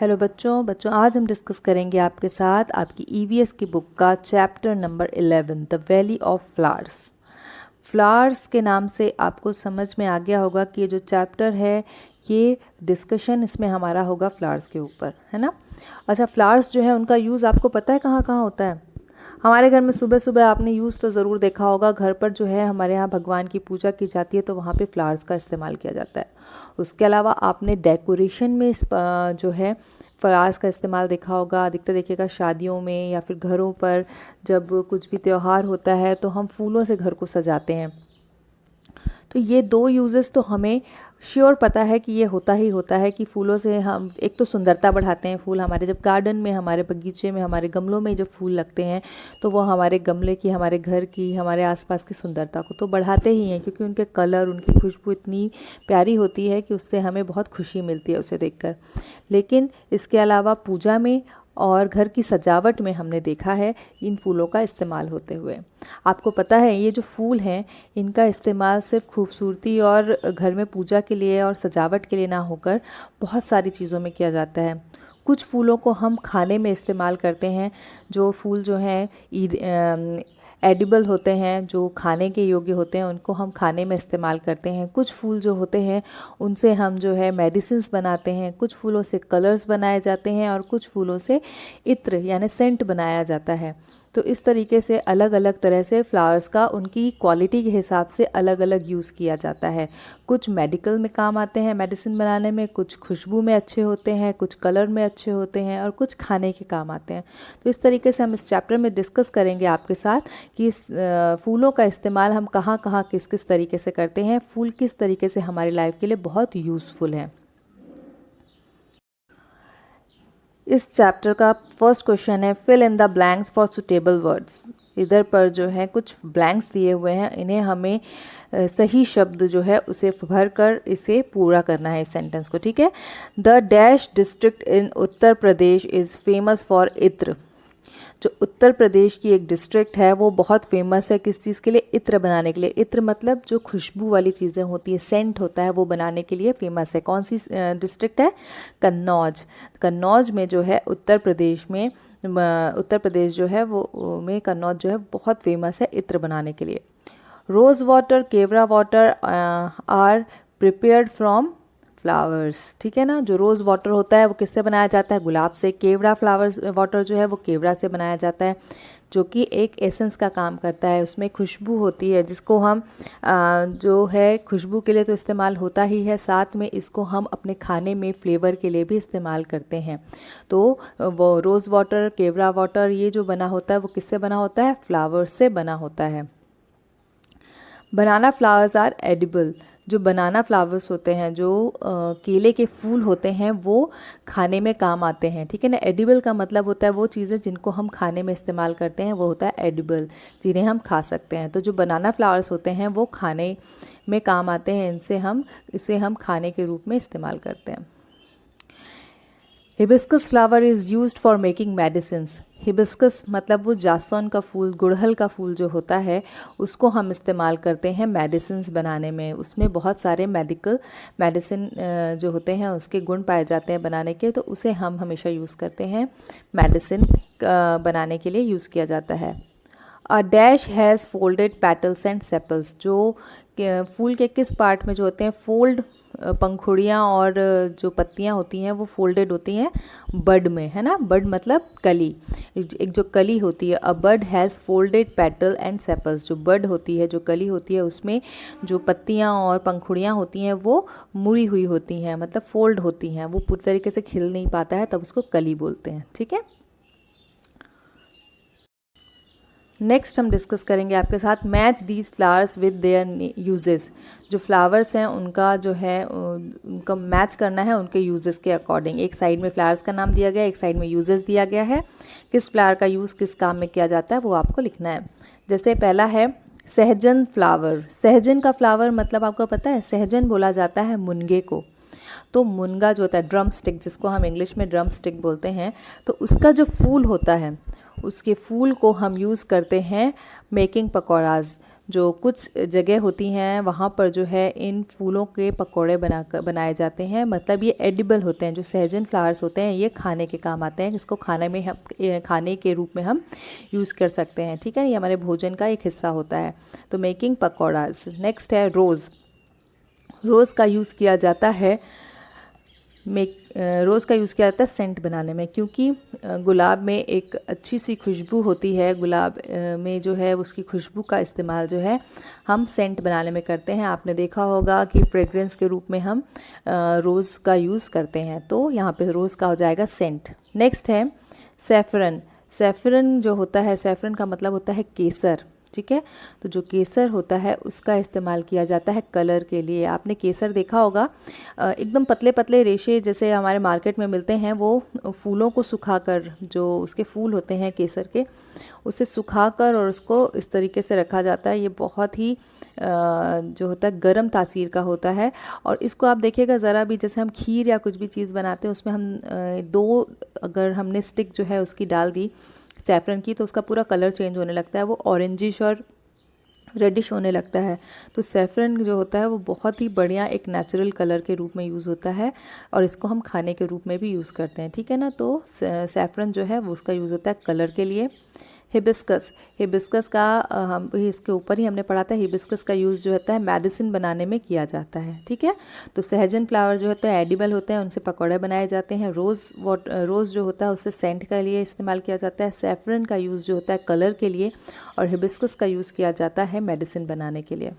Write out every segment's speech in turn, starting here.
Hello बच्चों आज हम डिस्कस करेंगे आपके साथ आपकी ईवीएस की बुक का chapter number 11 the valley of flowers. Flowers के नाम से आपको समझ में आ गया होगा कि ये जो चैप्टर है ये डिस्कशन इसमें हमारा होगा फ्लावर्स के ऊपर, है ना। अच्छा, फ्लावर्स जो है उनका यूज़ आपको पता है कहाँ कहाँ होता है? हमारे घर में सुबह सुबह आपने यूज़ तो ज़रूर देखा होगा, घर पर जो है हमारे यहाँ भगवान की पूजा की जाती है तो वहाँ पे फ्लावर्स का इस्तेमाल किया जाता है। उसके अलावा आपने डेकोरेशन में जो है फ्लावर्स का इस्तेमाल देखा होगा, अधिकतर देखिएगा शादियों में या फिर घरों पर जब कुछ भी त्यौहार होता है तो हम फूलों से घर को सजाते हैं। तो ये दो यूजेस तो हमें श्योर पता है कि ये होता ही होता है कि फूलों से हम एक तो सुंदरता बढ़ाते हैं। फूल हमारे जब गार्डन में, हमारे बगीचे में, हमारे गमलों में जब फूल लगते हैं तो वो हमारे गमले की, हमारे घर की, हमारे आसपास की सुंदरता को तो बढ़ाते ही हैं, क्योंकि उनके कलर, उनकी खुशबू इतनी प्यारी होती है कि उससे हमें बहुत खुशी मिलती है उसे देखकर। लेकिन इसके अलावा पूजा में और घर की सजावट में हमने देखा है इन फूलों का इस्तेमाल होते हुए। आपको पता है ये जो फूल हैं इनका इस्तेमाल सिर्फ खूबसूरती और घर में पूजा के लिए और सजावट के लिए ना होकर बहुत सारी चीज़ों में किया जाता है। कुछ फूलों को हम खाने में इस्तेमाल करते हैं। जो फूल जो हैं एडिबल होते हैं, जो खाने के योग्य होते हैं, उनको हम खाने में इस्तेमाल करते हैं। कुछ फूल जो होते हैं उनसे हम जो है मेडिसिन्स बनाते हैं। कुछ फूलों से कलर्स बनाए जाते हैं और कुछ फूलों से इत्र यानी सेंट बनाया जाता है। तो इस तरीके से अलग अलग तरह से फ्लावर्स का उनकी क्वालिटी के हिसाब से अलग अलग यूज़ किया जाता है। कुछ मेडिकल में काम आते हैं, मेडिसिन बनाने में, कुछ खुशबू में अच्छे होते हैं, कुछ कलर में अच्छे होते हैं और कुछ खाने के काम आते हैं। तो इस तरीके से हम इस चैप्टर में डिस्कस करेंगे आपके साथ कि इस फूलों का इस्तेमाल हम कहाँ कहाँ किस किस तरीके से करते हैं, फूल किस तरीके से हमारी लाइफ के लिए बहुत यूज़फुल है। इस चैप्टर का फर्स्ट क्वेश्चन है fill in the blanks for suitable words. इधर पर जो है कुछ ब्लैंक्स दिए हुए हैं, इन्हें हमें सही शब्द जो है उसे भर कर इसे पूरा करना है इस सेंटेंस को, ठीक है। The dash district in Uttar Pradesh is famous for इत्र। जो उत्तर प्रदेश की एक डिस्ट्रिक्ट है वो बहुत फेमस है किस चीज़ के लिए? इत्र बनाने के लिए। इत्र मतलब जो खुशबू वाली चीज़ें होती है, सेंट होता है, वो बनाने के लिए फेमस है। कौन सी डिस्ट्रिक्ट है? कन्नौज। कन्नौज में जो है उत्तर प्रदेश में, उत्तर प्रदेश जो है वो में कन्नौज जो है बहुत फेमस है इत्र बनाने के लिए। Rose water, kewra water are prepared from flowers, ठीक है ना। जो रोज़ वाटर होता है वो किससे बनाया जाता है? गुलाब से। केवड़ा फ्लावर्स वाटर जो है वो केवड़ा से बनाया जाता है, जो कि एक एसेंस का काम करता है। उसमें खुशबू होती है जिसको हम जो है खुशबू के लिए तो इस्तेमाल होता ही है, साथ में इसको हम अपने खाने में फ्लेवर के लिए भी इस्तेमाल करते हैं। तो वो रोज़ वाटर, केवड़ा वाटर ये जो बना होता है वो किससे बना होता है? फ्लावर्स से बना होता है। बनाना फ्लावर्स आर एडिबल। जो बनाना फ्लावर्स होते हैं, जो केले के फूल होते हैं, वो खाने में काम आते हैं, ठीक है ना। एडिबल का मतलब होता है वो चीज़ें जिनको हम खाने में इस्तेमाल करते हैं, वो होता है एडिबल, जिन्हें हम खा सकते हैं। तो जो बनाना फ्लावर्स होते हैं वो खाने में काम आते हैं, इसे हम खाने के रूप में इस्तेमाल करते हैं। Hibiscus flower is used for making medicines. Hibiscus मतलब वो जासौन का फूल, गुड़हल का फूल जो होता है उसको हम इस्तेमाल करते हैं मेडिसिन्स बनाने में। उसमें बहुत सारे मेडिसिन जो होते हैं उसके गुण पाए जाते हैं बनाने के, तो उसे हम हमेशा यूज़ करते हैं, मेडिसिन बनाने के लिए यूज़ किया जाता है। A dash has folded petals and sepals. जो फूल के किस पार्ट में जो होते हैं फोल्ड, पंखुड़ियाँ और जो पत्तियाँ होती हैं वो फोल्डेड होती हैं बड में, है ना। बड मतलब कली, एक जो कली होती है। A bud has folded petal and sepals. जो बड होती है, जो कली होती है, उसमें जो पत्तियाँ और पंखुड़ियाँ होती हैं वो मुड़ी हुई होती हैं, मतलब फोल्ड होती हैं, वो पूरी तरीके से खिल नहीं पाता है, तब उसको कली बोलते हैं, ठीक है। नेक्स्ट हम डिस्कस करेंगे आपके साथ match these flowers with their uses. जो फ्लावर्स हैं उनका जो है उनका मैच करना है उनके यूजेस के अकॉर्डिंग। एक साइड में फ्लावर्स का नाम दिया गया है, एक साइड में यूजेस दिया गया है। किस फ्लावर का यूज़ किस काम में किया जाता है वो आपको लिखना है। जैसे पहला है सहजन फ्लावर। सहजन का फ्लावर मतलब आपको पता है, सहजन बोला जाता है मुनगे को। तो मुनगा जो होता है, ड्रम स्टिक जिसको हम इंग्लिश में ड्रम स्टिक बोलते हैं, तो उसका जो फूल होता है उसके फूल को हम यूज़ करते हैं मेकिंग पकौड़ाज। जो कुछ जगह होती हैं वहाँ पर जो है इन फूलों के पकौड़े बनाए जाते हैं, मतलब ये एडिबल होते हैं। जो सहजन फ्लावर्स होते हैं ये खाने के काम आते हैं, इसको खाने के रूप में हम यूज़ कर सकते हैं, ठीक है। ये हमारे भोजन का एक हिस्सा होता है। तो मेकिंग पकौड़ाज। नेक्स्ट है रोज़। रोज़ का यूज़ किया जाता है रोज़ का यूज़ किया जाता है सेंट बनाने में, क्योंकि गुलाब में एक अच्छी सी खुशबू होती है। गुलाब में जो है उसकी खुशबू का इस्तेमाल जो है हम सेंट बनाने में करते हैं। आपने देखा होगा कि फ्रेग्रेंस के रूप में हम रोज़ का यूज़ करते हैं, तो यहाँ पे रोज़ का हो जाएगा सेंट। नेक्स्ट है सैफरन। सैफरन जो होता है, सैफरन का मतलब होता है केसर, ठीक है। तो जो केसर होता है उसका इस्तेमाल किया जाता है कलर के लिए। आपने केसर देखा होगा, एकदम पतले पतले रेशे जैसे हमारे मार्केट में मिलते हैं, वो फूलों को सुखाकर, जो उसके फूल होते हैं केसर के, उसे सुखाकर और उसको इस तरीके से रखा जाता है। ये बहुत ही जो होता है गर्म तासीर का होता है। और इसको आप देखिएगा ज़रा भी, जैसे हम खीर या कुछ भी चीज़ बनाते हैं उसमें हम अगर हमने स्टिक जो है उसकी डाल दी सैफरन की, तो उसका पूरा कलर चेंज होने लगता है, वो ऑरेंजिश और रेडिश होने लगता है। तो सैफरन जो होता है वो बहुत ही बढ़िया एक नेचुरल कलर के रूप में यूज़ होता है, और इसको हम खाने के रूप में भी यूज़ करते हैं, ठीक है ना। तो सैफरन जो है वो उसका यूज़ होता है कलर के लिए। हिबिस्कस। हिबिस्कस का हम इसके ऊपर ही हमने पढ़ा था, हिबिस्कस का यूज़ जो होता है मेडिसिन बनाने में किया जाता है, ठीक है। तो सहजन फ्लावर जो होते हैं एडिबल होते हैं, उनसे पकौड़े बनाए जाते हैं। रोज़ जो होता है उससे सेंट के लिए इस्तेमाल किया जाता है। सैफरन का यूज़ जो होता है कलर के लिए, और हिबिस्कस का यूज़ किया जाता है मेडिसिन बनाने के लिए।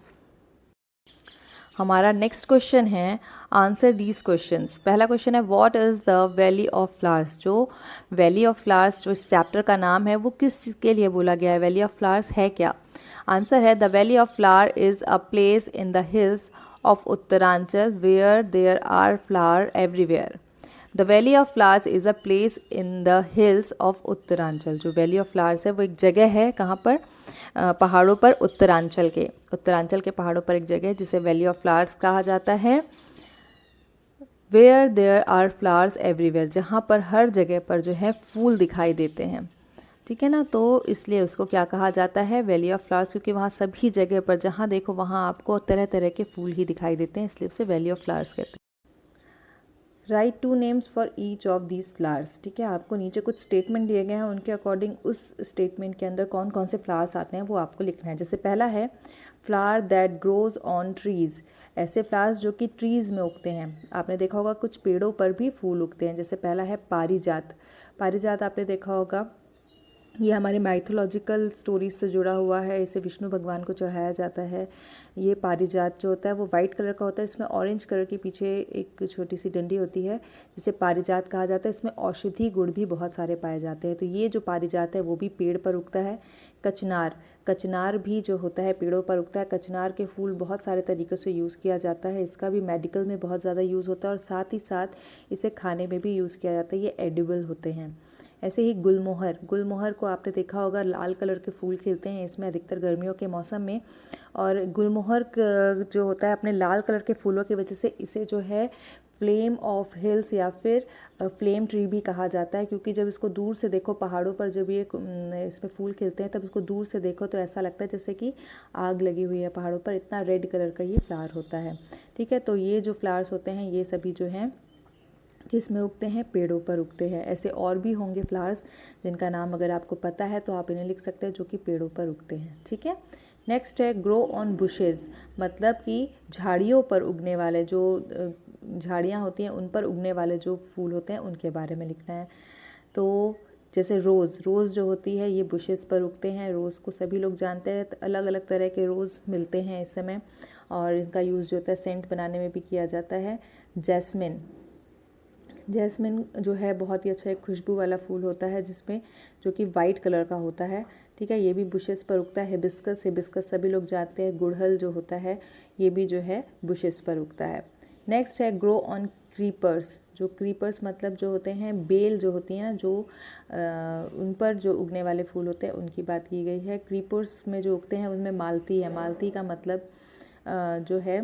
हमारा नेक्स्ट क्वेश्चन है आंसर दीज क्वेश्चंस। पहला क्वेश्चन है what is the valley of flowers. जो वैली ऑफ फ्लावर्स जो इस चैप्टर का नाम है वो किस चीज़ के लिए बोला गया है, वैली ऑफ फ्लावर्स है क्या। आंसर है the valley of flower is a place in the hills of Uttaranchal where there are flower everywhere. The valley of flowers is a place in the hills of Uttaranchal. जो valley of flowers है वो एक जगह है, कहाँ पर, पहाड़ों पर, उत्तरांचल के पहाड़ों पर एक जगह है जिसे वैली ऑफ फ्लावर्स कहा जाता है। Where there are flowers everywhere, जहाँ पर हर जगह पर जो है फूल दिखाई देते हैं, ठीक है ना। तो इसलिए उसको क्या कहा जाता है, वैली ऑफ फ्लावर्स, क्योंकि वहाँ सभी जगह पर जहाँ देखो वहाँ आपको तरह तरह के फूल ही दिखाई देते हैं, इसलिए उसे वैली ऑफ फ्लावर्स कहते हैं। Right 2 names for each of these flowers, ठीक है। आपको नीचे कुछ स्टेटमेंट दिए गए हैं, उनके अकॉर्डिंग उस स्टेटमेंट के अंदर कौन कौन से फ्लावर्स आते हैं वो आपको लिखना है। जैसे पहला है flower that grows on trees. ऐसे फ्लावर्स जो कि ट्रीज़ में उगते हैं। आपने देखा होगा कुछ पेड़ों पर भी फूल उगते हैं। जैसे पहला है पारिजात। पारिजात आपने देखा होगा, ये हमारे माइथोलॉजिकल स्टोरीज से जुड़ा हुआ है, इसे विष्णु भगवान को चढ़ाया जाता है। ये पारिजात जो होता है वो वाइट कलर का होता है, इसमें ऑरेंज कलर के पीछे एक छोटी सी डंडी होती है जिसे पारिजात कहा जाता है। इसमें औषधि गुण भी बहुत सारे पाए जाते हैं। तो ये जो पारिजात है वो भी पेड़ पर उगता है। कचनार, कचनार भी जो होता है पेड़ों पर उगता है। कचनार के फूल बहुत सारे तरीक़ों से यूज़ किया जाता है। इसका भी मेडिकल में बहुत ज़्यादा यूज़ होता है, और साथ ही साथ इसे खाने में भी यूज़ किया जाता है। ये एडिबल होते हैं। ऐसे ही गुलमोहर, गुलमोहर को आपने देखा होगा, लाल कलर के फूल खिलते हैं इसमें अधिकतर गर्मियों के मौसम में। और गुलमोहर जो होता है अपने लाल कलर के फूलों की वजह से इसे जो है फ्लेम ऑफ हिल्स या फिर फ्लेम ट्री भी कहा जाता है, क्योंकि जब इसको दूर से देखो पहाड़ों पर, जब ये इसमें फूल खिलते हैं तब इसको दूर से देखो तो ऐसा लगता है जैसे कि आग लगी हुई है पहाड़ों पर, इतना रेड कलर का ये फ्लावर होता है, ठीक है। तो ये जो फ्लावर्स होते हैं ये सभी जो हैं किस में उगते हैं, पेड़ों पर उगते हैं। ऐसे और भी होंगे फ्लावर्स जिनका नाम अगर आपको पता है तो आप इन्हें लिख सकते हैं, जो कि पेड़ों पर उगते हैं, ठीक है। नेक्स्ट है ग्रो ऑन बुशेज़, मतलब कि झाड़ियों पर उगने वाले, जो झाड़ियाँ होती हैं उन पर उगने वाले जो फूल होते हैं उनके बारे में लिखना है। तो जैसे रोज़ जो होती है ये बुशेस पर उगते हैं। रोज़ को सभी लोग जानते हैं, अलग अलग तरह के रोज़ मिलते हैं इस समय, और इनका यूज़ जो होता है सेंट बनाने में भी किया जाता है। जैस्मिन, जैस्मिन जो है बहुत ही अच्छा एक खुशबू वाला फूल होता है जिसमें, जो कि वाइट कलर का होता है, ठीक है। ये भी बुशेस पर उगता है। हिबिस्कस, हिबिस्कस सभी लोग जानते हैं। गुड़हल जो होता है ये भी जो है बुशेस पर उगता है। नेक्स्ट है ग्रो ऑन क्रीपर्स। जो क्रीपर्स मतलब जो होते हैं बेल जो होती हैं ना, जो उन पर जो उगने वाले फूल होते हैं उनकी बात की गई है। क्रीपर्स में जो उगते हैं उनमें मालती है। मालती का मतलब जो है,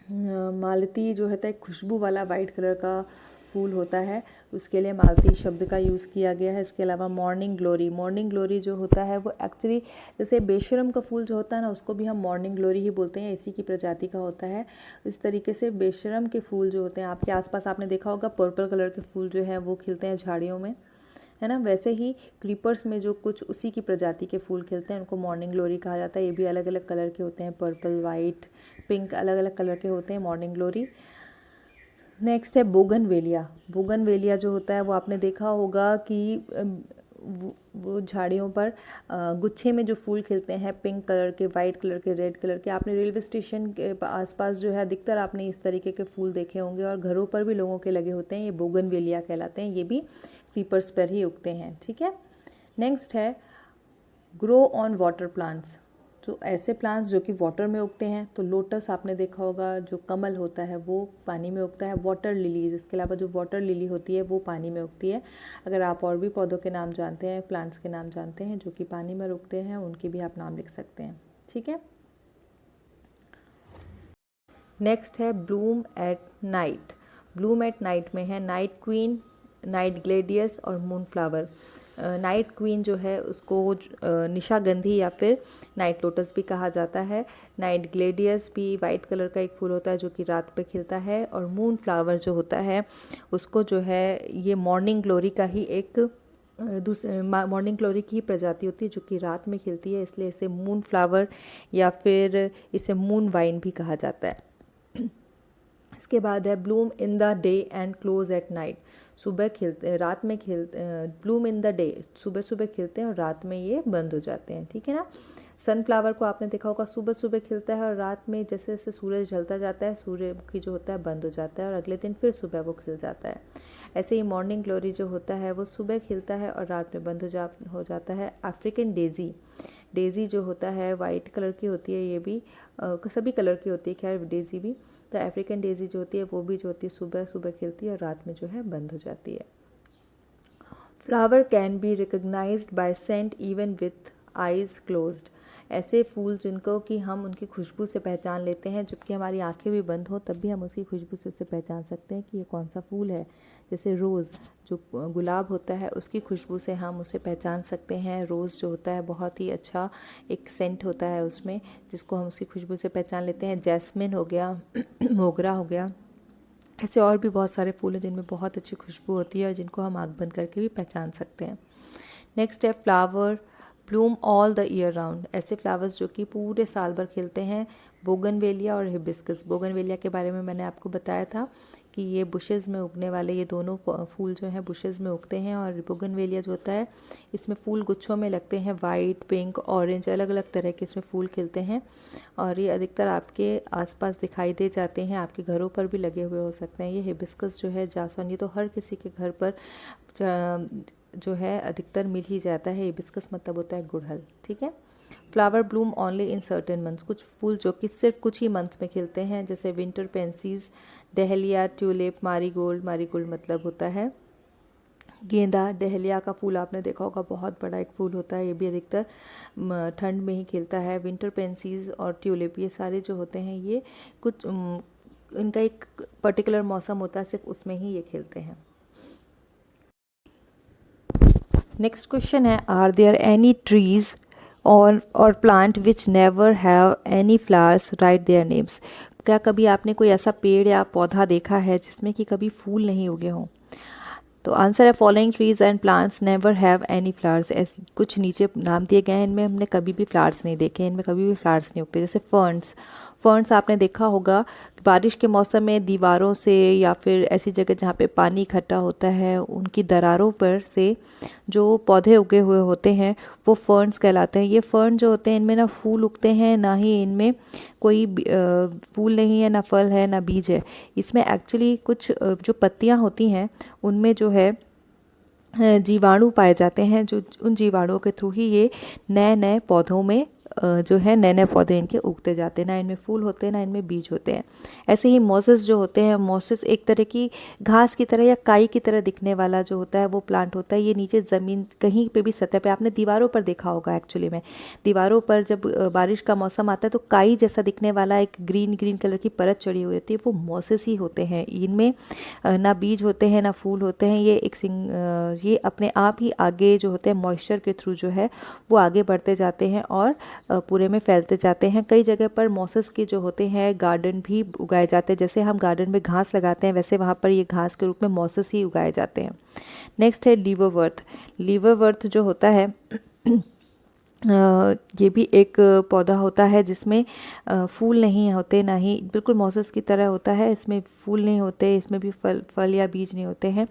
मालती जो होता है खुशबू वाला वाइट कलर का फूल होता है उसके लिए मालती शब्द का यूज़ किया गया है। इसके अलावा मॉर्निंग ग्लोरी जो होता है वो एक्चुअली जैसे बेशरम का फूल जो होता है ना उसको भी हम मॉर्निंग ग्लोरी ही बोलते हैं, इसी की प्रजाति का होता है। इस तरीके से बेशरम के फूल जो होते हैं आपके आसपास आपने देखा होगा पर्पल कलर के फूल जो है वो खिलते हैं झाड़ियों में, है ना। वैसे ही क्रीपर्स में जो कुछ उसी की प्रजाति के फूल खिलते हैं उनको मॉर्निंग ग्लोरी कहा जाता है। ये भी अलग अलग कलर के होते हैं, पर्पल, वाइट, पिंक, अलग अलग कलर के होते हैं मॉर्निंग ग्लोरी। नेक्स्ट है बोगनवेलिया जो होता है वो आपने देखा होगा कि वो झाड़ियों पर गुच्छे में जो फूल खिलते हैं पिंक कलर के, वाइट कलर के, रेड कलर के। आपने रेलवे स्टेशन के आसपास जो है अधिकतर आपने इस तरीके के फूल देखे होंगे और घरों पर भी लोगों के लगे होते हैं। ये बोगनवेलिया कहलाते हैं, ये भी क्रीपर्स पर ही उगते हैं, ठीक है। नेक्स्ट है ग्रो ऑन वाटर प्लांट्स, तो ऐसे प्लांट्स जो कि वाटर में उगते हैं। तो लोटस आपने देखा होगा, जो कमल होता है वो पानी में उगता है। वाटर लिलीज, इसके अलावा जो वाटर लिली होती है वो पानी में उगती है। अगर आप और भी पौधों के नाम जानते हैं, प्लांट्स के नाम जानते हैं जो कि पानी में उगते हैं, उनके भी आप नाम लिख सकते हैं, ठीक है। नेक्स्ट है ब्लूम एट नाइट में है नाइट क्वीन, नाइट ग्लेडियस और मूनफ्लावर। नाइट क्वीन जो है उसको निशागंधी या फिर नाइट लोटस भी कहा जाता है। नाइट ग्लेडियस भी वाइट कलर का एक फूल होता है जो कि रात पे खिलता है। और मून फ्लावर जो होता है उसको जो है ये मॉर्निंग ग्लोरी का ही एक मॉर्निंग ग्लोरी की ही प्रजाति होती है जो कि रात में खिलती है, इसलिए इसे मून फ्लावर या फिर इसे मून वाइन भी कहा जाता है। इसके बाद है Bloom in the day and close at night, सुबह खिलते, रात में खिलते, ब्लूम इन द डे, सुबह सुबह खिलते हैं और रात में ये बंद हो जाते हैं, ठीक है ना। सनफ्लावर को आपने देखा होगा, सुबह सुबह खिलता है और रात में जैसे जैसे सूरज ढलता जाता है सूर्यमुखी जो होता है बंद हो जाता है और अगले दिन फिर सुबह वो खिल जाता है। ऐसे ही मॉर्निंग ग्लोरी जो होता है वो सुबह खिलता है और रात में बंद हो जाता है। अफ्रीकन डेजी जो होता है वाइट कलर की होती है, ये भी सभी कलर की होती है खैर डेजी भी। तो अफ्रीकन डेजी जो होती है वो भी जो होती है सुबह सुबह खिलती है और रात में जो है बंद हो जाती है। Flower can be recognised by scent even with eyes closed, ऐसे फूल जिनको कि हम उनकी खुशबू से पहचान लेते हैं, जबकि हमारी आंखें भी बंद हो तब भी हम उसकी खुशबू से उसे पहचान सकते हैं कि ये कौन सा फूल है। जैसे रोज़ जो गुलाब होता है उसकी खुशबू से हम उसे पहचान सकते हैं। रोज़ जो होता है बहुत ही अच्छा एक सेंट होता है उसमें, जिसको हम उसकी खुशबू से पहचान लेते हैं। जैस्मिन हो गया, मोगरा हो गया, ऐसे और भी बहुत सारे फूल हैं जिनमें बहुत अच्छी खुशबू होती है और जिनको हम आँख बंद करके भी पहचान सकते हैं। नेक्स्ट है flower Bloom all the year round, ऐसे फ्लावर्स जो कि पूरे साल भर खिलते हैं। बोगनवेलिया और हिबिस्कस, बोगनवेलिया के बारे में मैंने आपको बताया था कि ये बुशेज़ में उगने वाले ये दोनों फूल जो हैं बुशेज़ में उगते हैं। और बोगनवेलिया जो होता है इसमें फूल गुच्छों में लगते हैं, वाइट, पिंक, ऑरेंज, अलग अलग तरह के इसमें फूल खिलते हैं और ये अधिकतर आपके आसपास दिखाई दे जाते हैं, आपके घरों पर भी लगे हुए हो सकते हैं। ये हिबिस्कस जो है जासवन, ये तो हर किसी के घर पर जो है अधिकतर मिल ही जाता है। हिबिस्कस मतलब होता है गुड़हल, ठीक है। Flower Bloom only in certain months, कुछ फूल जो कि सिर्फ कुछ ही मंथ्स में खिलते हैं, जैसे winter pansies, dahlia, tulip, marigold, marigold मतलब होता है गेंदा। डहलिया का फूल आपने देखा होगा, बहुत बड़ा एक फूल होता है, ये भी अधिकतर ठंड में ही खिलता है। विंटर पेंसीज और ट्यूलिप ये सारे जो होते हैं ये कुछ इनका एक पर्टिकुलर मौसम होता है, सिर्फ उसमें ही ये खिलते हैं। नेक्स्ट क्वेश्चन है, आर देयर एनी ट्रीज और plant which never have any flowers, right their names, क्या कभी आपने कोई ऐसा पेड़ या पौधा देखा है जिसमें कि कभी फूल नहीं उगे हों। तो आंसर है following trees and plants never have any flowers, ऐसे कुछ नीचे नाम दिए गए हैं, इनमें हमने कभी भी फ्लावर्स नहीं देखे, इनमें कभी भी फ्लावर्स नहीं उगते। जैसे फर्न्स आपने देखा होगा बारिश के मौसम में दीवारों से या फिर ऐसी जगह जहाँ पे पानी इकट्ठा होता है उनकी दरारों पर से जो पौधे उगे हुए होते हैं वो फर्न्स कहलाते हैं। ये फर्न जो होते हैं इनमें ना फूल उगते हैं ना ही इनमें कोई फूल नहीं है, ना फल है, ना बीज है। इसमें एक्चुअली कुछ जो पत्तियाँ होती हैं उनमें जो है जीवाणु पाए जाते हैं, जो उन जीवाणुओं के थ्रू ही ये नए नए पौधों में जो है नए नए पौधे इनके उगते जाते हैं, ना इनमें फूल होते हैं ना इनमें बीज होते हैं। ऐसे ही मोसेस जो होते हैं, मोसेस एक तरह की घास की तरह या काई की तरह दिखने वाला जो होता है वो प्लांट होता है। ये नीचे ज़मीन कहीं पे भी सतह पे आपने दीवारों पर देखा होगा। एक्चुअली में दीवारों पर जब बारिश का मौसम आता है तो काई जैसा दिखने वाला एक ग्रीन ग्रीन कलर की परत चढ़ी हुई होती है, वो मोसेस ही होते हैं। इनमें ना बीज होते हैं ना फूल होते हैं। ये अपने आप ही आगे जो होते हैं मॉइस्चर के थ्रू जो है वो आगे बढ़ते जाते हैं और पूरे में फैलते जाते हैं। कई जगह पर मोसेस के जो होते हैं गार्डन भी उगाए जाते हैं। जैसे हम गार्डन में घास लगाते हैं वैसे वहाँ पर ये घास के रूप में मोसेस ही उगाए जाते हैं। नेक्स्ट है लीवरवर्थ। लीवरवर्थ जो होता है ये भी एक पौधा होता है जिसमें फूल नहीं होते, ना ही बिल्कुल मोसेस की तरह होता है। इसमें फूल नहीं होते, इसमें भी फल या बीज नहीं होते हैं।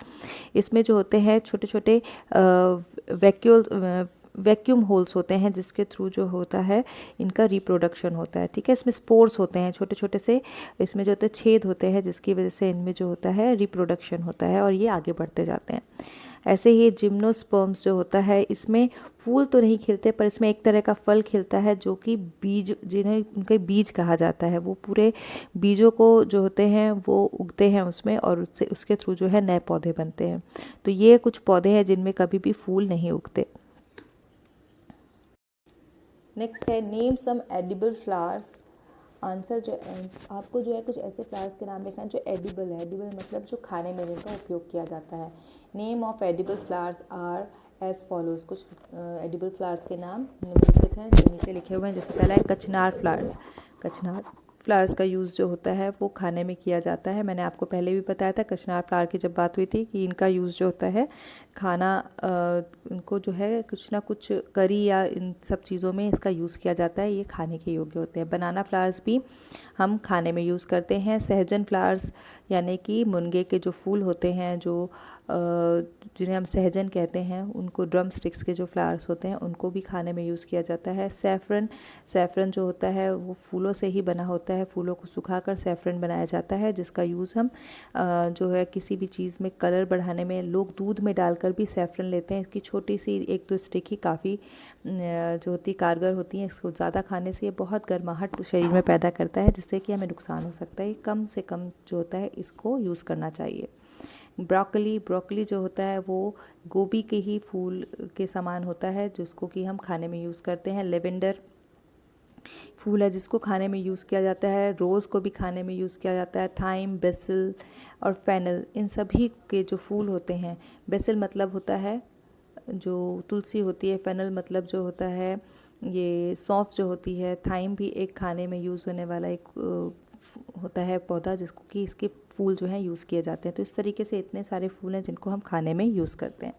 इसमें जो होते हैं छोटे छोटे वैक्यूम होल्स होते हैं जिसके थ्रू जो होता है इनका रिप्रोडक्शन होता है। ठीक है, इसमें स्पोर्स होते हैं छोटे छोटे से, इसमें जो होते हैं छेद होते हैं जिसकी वजह से इनमें जो होता है रिप्रोडक्शन होता है और ये आगे बढ़ते जाते हैं। ऐसे ही जिम्नोस्पर्म्स जो होता है, इसमें फूल तो नहीं खिलते पर इसमें एक तरह का फल खिलता है जो कि बीज, जिन्हें उनके बीज कहा जाता है। वो पूरे बीजों को जो होते हैं वो उगते हैं उसमें और उससे उसके थ्रू जो है नए पौधे बनते हैं। तो ये कुछ पौधे हैं जिनमें कभी भी फूल नहीं उगते। नेक्स्ट है name some edible flowers. Answer जो आपको जो है कुछ ऐसे फ्लावर्स के नाम लिखना है जो एडिबल है। एडिबल मतलब जो खाने में जिनका उपयोग किया जाता है। Name of edible flowers are as follows. कुछ एडिबल फ्लावर्स के नाम निम्नलिखित हैं जो नीचे लिखे हुए हैं। जैसे पहला है कचनार फ्लावर्स। कचनार फ्लावर्स का यूज़ जो होता है वो खाने में किया जाता है। मैंने आपको पहले भी बताया था कचनार फ्लावर की जब बात हुई थी कि इनका यूज़ जो होता है खाना, इनको जो है कुछ ना कुछ करी या इन सब चीज़ों में इसका यूज़ किया जाता है। ये खाने के योग्य होते हैं। बनाना फ्लावर्स भी हम खाने में यूज़ करते हैं। सहजन फ्लावर्स यानी कि मुनगे के जो फूल होते हैं, जो जिन्हें हम सहजन कहते हैं, उनको ड्रम स्टिक्स के जो फ्लावर्स होते हैं उनको भी खाने में यूज़ किया जाता है। सैफरन जो होता है वो फूलों से ही बना होता है। फूलों को सुखाकर सैफरन बनाया जाता है जिसका यूज़ हम जो है किसी भी चीज़ में कलर बढ़ाने में, लोग दूध में डालकर भी सैफरन लेते हैं। इसकी छोटी सी एक तो स्टिक ही काफ़ी जो होती कारगर होती है। इसको ज़्यादा खाने से ये बहुत गर्माहट शरीर में पैदा करता है जिससे कि हमें नुकसान हो सकता है। कम से कम जो होता है इसको यूज़ करना चाहिए। ब्रोकली जो होता है वो गोभी के ही फूल के समान होता है जिसको कि हम खाने में यूज़ करते हैं। लेवेंडर फूल है जिसको खाने में यूज़ किया जाता है। रोज़ को भी खाने में यूज़ किया जाता है। थाइम, बेसिल और फेनल, इन सभी के जो फूल होते हैं, बेसिल मतलब होता है जो तुलसी होती है, फेनल मतलब जो होता है ये सौंफ जो होती है, थाइम भी एक खाने में यूज़ होने वाला एक होता है पौधा जिसको कि इसके फूल जो हैं यूज़ किए जाते हैं। तो इस तरीके से इतने सारे फूल हैं जिनको हम खाने में यूज़ करते हैं।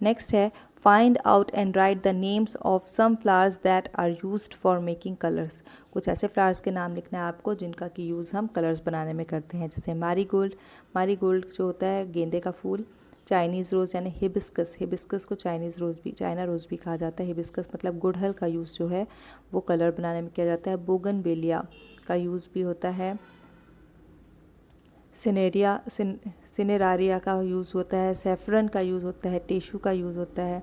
नेक्स्ट है find out and write the names of some flowers that are used for making colours. कुछ ऐसे फ्लावर्स के नाम लिखना है आपको जिनका कि यूज़ हम कलर्स बनाने में करते हैं। जैसे मैरीगोल्ड जो होता है गेंदे का फूल। चाइनीज़ रोज़ यानी हिबिस्कस को चाइना रोज़ भी कहा जाता है। हिबिस्कस मतलब गुड़हल का यूज़ जो है वो कलर बनाने में किया जाता है। बोगनवेलिया का यूज़ भी होता है। सिनेरारिया का यूज़ होता है। सैफरन का यूज़ होता है। टेसू का यूज़ होता है।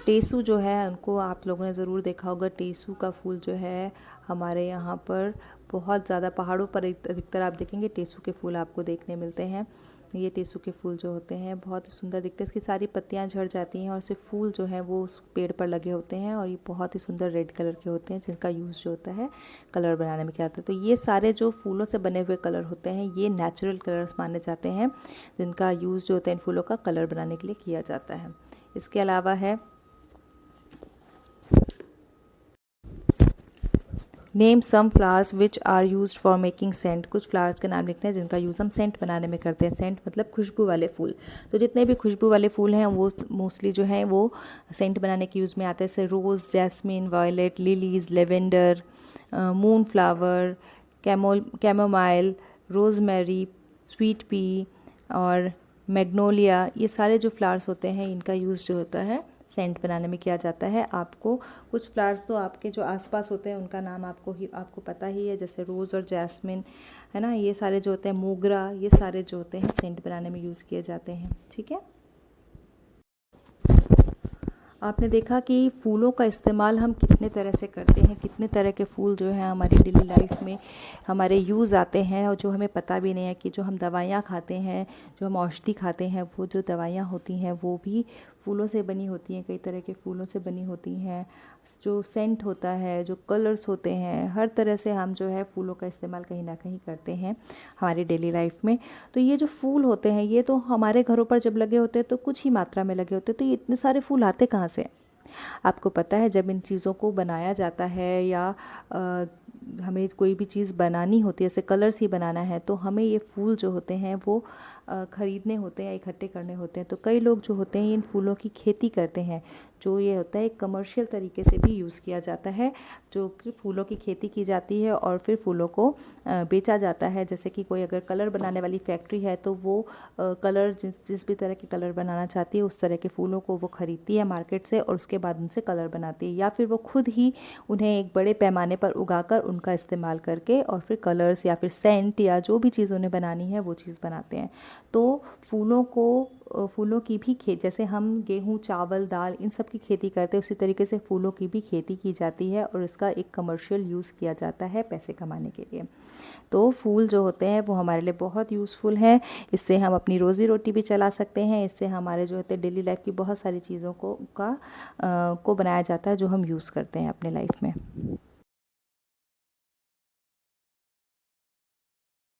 टेसू जो है उनको आप लोगों ने ज़रूर देखा होगा। टेसू का फूल जो है हमारे यहाँ पर बहुत ज़्यादा पहाड़ों पर अधिकतर आप देखेंगे टेसू के फूल आपको देखने मिलते हैं। ये टेसू के फूल जो होते हैं बहुत ही सुंदर दिखते हैं। इसकी सारी पत्तियां झड़ जाती हैं और सिर्फ फूल जो हैं वो उस पेड़ पर लगे होते हैं और ये बहुत ही सुंदर रेड कलर के होते हैं जिनका यूज़ जो होता है कलर बनाने में किया जाता है। तो ये सारे जो फूलों से बने हुए कलर होते हैं ये नेचुरल कलर्स माने जाते हैं जिनका यूज़ जो होता है इन फूलों का कलर बनाने के लिए किया जाता है। इसके अलावा है name some flowers which are used for making scent. कुछ फ्लावर्स के नाम लिखते हैं जिनका यूज़ हम सेंट बनाने में करते हैं। सेंट मतलब खुशबू वाले फूल। तो जितने भी खुशबू वाले फूल हैं वो मोस्टली जो हैं वो सेंट बनाने के यूज़ में आते हैं। जैसे rose, jasmine, violet, lilies, lavender, moon flower, chamomile, rosemary, sweet pea और मैग्नोलिया, ये सारे जो फ्लावर्स होते हैं इनका यूज़ जो होता है सेंट बनाने में किया जाता है। आपको कुछ फ्लावर्स तो आपके जो आसपास होते हैं उनका नाम आपको पता ही है, जैसे रोज़ और जैस्मिन है ना, ये सारे जो होते हैं, मोगरा, ये सारे जो होते हैं सेंट बनाने में यूज़ किए जाते हैं। ठीक है, आपने देखा कि फूलों का इस्तेमाल हम कितने तरह से करते हैं, कितने तरह के फूल जो हैं हमारी डेली लाइफ में हमारे यूज़ आते हैं और जो हमें पता भी नहीं है कि जो हम दवाइयाँ खाते हैं, जो हम औषधि खाते हैं, वो जो दवाइयाँ होती हैं वो भी फूलों से बनी होती हैं, कई तरह के फूलों से बनी होती हैं। जो सेंट होता है, जो कलर्स होते हैं, हर तरह से हम जो है फूलों का इस्तेमाल कहीं ना कहीं करते हैं हमारी डेली लाइफ में। तो ये जो फूल होते हैं ये तो हमारे घरों पर जब लगे होते हैं तो कुछ ही मात्रा में लगे होते हैं, तो ये इतने सारे फूल आते कहाँ से हैं? आपको पता है जब इन चीज़ों को बनाया जाता है या हमें कोई भी चीज़ बनानी होती है, जैसे कलर्स ही बनाना है, तो हमें ये फूल जो होते हैं वो ख़रीदने होते हैं या इकट्ठे करने होते हैं। तो कई लोग जो होते हैं इन फूलों की खेती करते हैं, जो ये होता है एक कमर्शियल तरीके से भी यूज़ किया जाता है, जो कि फूलों की खेती की जाती है और फिर फूलों को बेचा जाता है। जैसे कि कोई अगर कलर बनाने वाली फैक्ट्री है तो वो कलर जिस भी तरह के कलर बनाना चाहती है उस तरह के फूलों को वो ख़रीदती है मार्केट से और उसके बाद उनसे कलर बनाती है, या फिर वो खुद ही उन्हें एक बड़े पैमाने पर उगाकर उनका इस्तेमाल करके और फिर कलर्स या फिर सेंट या जो भी चीज़ उन्हें बनानी है वो चीज़ बनाते हैं। तो फूलों की भी जैसे हम गेहूँ, चावल, दाल इन सब की खेती करते हैं, उसी तरीके से फूलों की भी खेती की जाती है और इसका एक कमर्शियल यूज़ किया जाता है पैसे कमाने के लिए। तो फूल जो होते हैं वो हमारे लिए बहुत यूज़फुल हैं। इससे हम अपनी रोज़ी रोटी भी चला सकते हैं। इससे हमारे जो होते हैं डेली लाइफ की बहुत सारी चीज़ों को बनाया जाता है जो हम यूज़ करते हैं अपने लाइफ में।